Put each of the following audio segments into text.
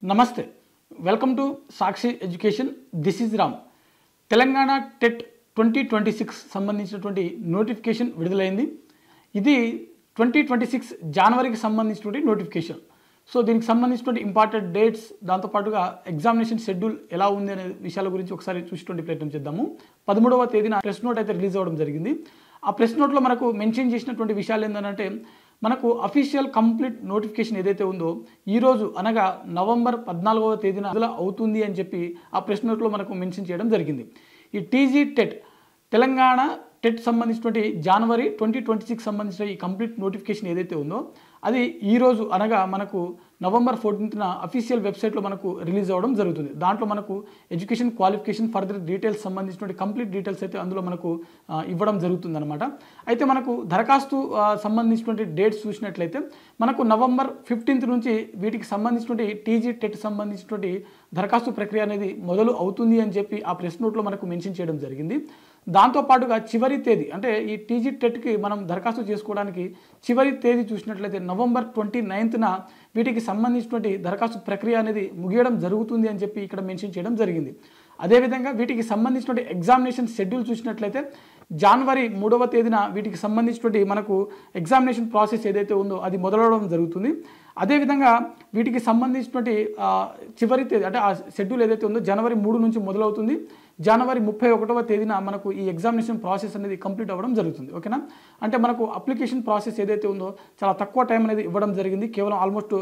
నమస్తే welcome to Sakshi education this is Ram Telangana TET 2026 సంబంధించినటువంటి notification విడుదలైంది ఇది 2026 జనవరికి సంబంధించినటువంటి నోటిఫికేషన్ సో దీనికి సంబంధించినటువంటి ఇంపార్టెంట్ డేట్స్ దాంతో పాటుగా ఎగ్జామినేషన్ షెడ్యూల్ ఎలా ఉంది అనే విషయాల గురించి ఒకసారి చూసేటువంటి ప్రయత్నం చేద్దాము 13వ తేదీన ప్రెస్ నోట్ అయితే రిలీజ్ అవ్వడం జరిగింది ఆ ప్రెస్ నోట్లో మనకు మెన్షన్ చేసినటువంటి విషయాలు ఏంటంటే మనకు అఫీషియల్ కంప్లీట్ నోటిఫికేషన్ ఏదైతే ఉందో ఈ రోజు అనగా నవంబర్ 14వ తేదీన విడుదల అవుతుంది అని చెప్పి ఆ ప్రెస్ నోట్లో మనకు మెన్షన్ చేయడం జరిగింది ఈ టీజీ టెట్ తెలంగాణ టెట్ సంబంధించినటువంటి జనవరి 2026 సంబంధించిన ఈ కంప్లీట్ నోటిఫికేషన్ ఏదైతే ఉందో అది ఈ రోజు అనగా మనకు నవంబర్ 14న అఫీషియల్ వెబ్సైట్లో మనకు రిలీజ్ అవ్వడం జరుగుతుంది దాంట్లో మనకు ఎడ్యుకేషన్ క్వాలిఫికేషన్ ఫర్దర్ డీటెయిల్స్ సంబంధించినటువంటి కంప్లీట్ డీటెయిల్స్ అయితే అందులో మనకు ఇవ్వడం జరుగుతుంది అనమాట అయితే మనకు దరఖాస్తు సంబంధించినటువంటి డేట్స్ చూసినట్లయితే మనకు నవంబర్ 15th నుంచి వీటికి సంబంధించినటువంటి టీజీ టెట్ సంబంధించినటువంటి దరఖాస్తు ప్రక్రియ అనేది మొదలు అవుతుంది అని చెప్పి ఆ ప్రెస్ నోట్లో మనకు మెన్షన్ చేయడం జరిగింది దాంతోపాటుగా చివరి తేదీ అంటే ఈ టీజీ టెట్కి మనం దరఖాస్తు చేసుకోవడానికి చివరి తేదీ చూసినట్లయితే నవంబర్ 29న వీటికి సంబంధించినటువంటి దరఖాస్తు ప్రక్రియ అనేది ముగియడం జరుగుతుంది అని చెప్పి ఇక్కడ మెన్షన్ చేయడం జరిగింది అదేవిధంగా వీటికి సంబంధించినటువంటి ఎగ్జామినేషన్ షెడ్యూల్ చూసినట్లయితే జనవరి 3వ తేదీన వీటికి సంబంధించినటువంటి మనకు ఎగ్జామినేషన్ ప్రాసెస్ ఏదైతే ఉందో అది మొదలవడం జరుగుతుంది అదేవిధంగా వీటికి సంబంధించినటువంటి చివరి తేదీ అంటే ఆ షెడ్యూల్ ఏదైతే ఉందో జనవరి 3 నుంచి మొదలవుతుంది జనవరి 31వ తేదీన మనకు ఈ ఎగ్జామినేషన్ ప్రాసెస్ అనేది కంప్లీట్ అవ్వడం జరుగుతుంది ఓకేనా అంటే మనకు అప్లికేషన్ ప్రాసెస్ ఏదైతే ఉందో చాలా తక్కువ టైం అనేది ఇవ్వడం జరిగింది కేవలం ఆల్మోస్ట్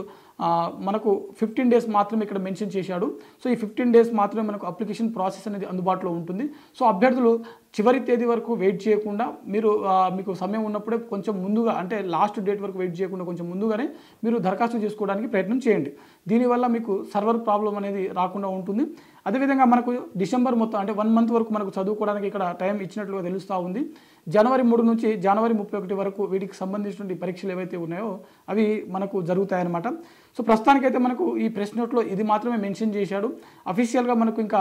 మనకు 15 డేస్ మాత్రమే ఇక్కడ మెన్షన్ చేశాడు సో ఈ 15 డేస్ మాత్రమే మనకు అప్లికేషన్ ప్రాసెస్ అనేది అందుబాటులో ఉంటుంది సో అభ్యర్థులు చివరి తేదీ వరకు వెయిట్ చేయకుండా మీరు మీకు సమయం ఉన్నప్పుడే కొంచెం ముందుగా అంటే లాస్ట్ డేట్ వరకు వెయిట్ చేయకుండా కొంచెం ముందుగానే మీరు దరఖాస్తు చేసుకోవడానికి ప్రయత్నం చేయండి దీనివల్ల మీకు సర్వర్ ప్రాబ్లం అనేది రాకుండా ఉంటుంది అదేవిధంగా మనకు డిసెంబర్ మొత్తం అంటే 1 మంత్ వరకు మనకు చదువుకోవడానికి ఇక్కడ టైం ఇచ్చినట్లుగా తెలుస్తూ ఉంది జనవరి 3 నుంచి జనవరి 31 వరకు వీటికి సంబంధించినటువంటి పరీక్షలు ఏవైతే ఉన్నాయో అవి మనకు జరుగుతాయన్నమాట సో ప్రస్తుతానికైతే మనకు ఈ ప్రెస్ నోట్లో ఇది మాత్రమే మెన్షన్ చేశాడు అఫీషియల్గా మనకు ఇంకా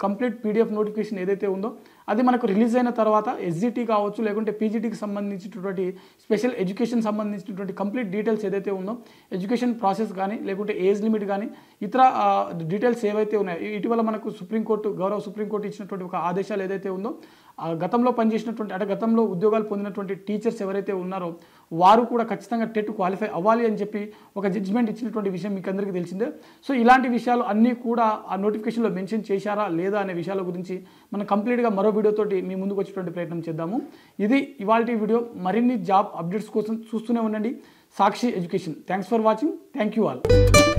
కంప్లీట్ పీడిఎఫ్ నోటిఫికేషన్ ఏదైతే ఉందో అది మనకు రిలీజ్ అయిన తర్వాత ఎస్జిటి కావచ్చు లేకుంటే పీజీటీకి సంబంధించినటువంటి స్పెషల్ ఎడ్యుకేషన్ సంబంధించినటువంటి కంప్లీట్ డీటెయిల్స్ ఏదైతే ఉందో ఎడ్యుకేషన్ ప్రాసెస్ కానీ లేకుంటే ఏజ్ లిమిట్ కానీ ఇతర డీటెయిల్స్ ఏవైతే ఉన్నాయో ఇటీవల మనకు సుప్రీంకోర్టు గౌరవ సుప్రీంకోర్టు ఇచ్చినటువంటి ఒక ఆదేశాలు ఏదైతే ఉందో గతంలో పనిచేసినటువంటి అంటే గతంలో ఉద్యోగాలు పొందినటువంటి టీచర్స్ ఎవరైతే ఉన్నారో వారు కూడా ఖచ్చితంగా టెట్ క్వాలిఫై అవ్వాలి అని చెప్పి ఒక జడ్జిమెంట్ ఇచ్చినటువంటి విషయం మీకు అందరికీ తెలిసిందే సో ఇలాంటి విషయాలు అన్నీ కూడా ఆ నోటిఫికేషన్లో మెన్షన్ చేశారా లేదా అనే విషయాల గురించి మనం కంప్లీట్గా మరో వీడియోతోటి మీ ముందుకు వచ్చేటువంటి ప్రయత్నం చేద్దాము ఇది ఇవాల్టి వీడియో మరిన్ని జాబ్ అప్డేట్స్ కోసం చూస్తూనే ఉండండి Sakshi education thanks for watching thank you all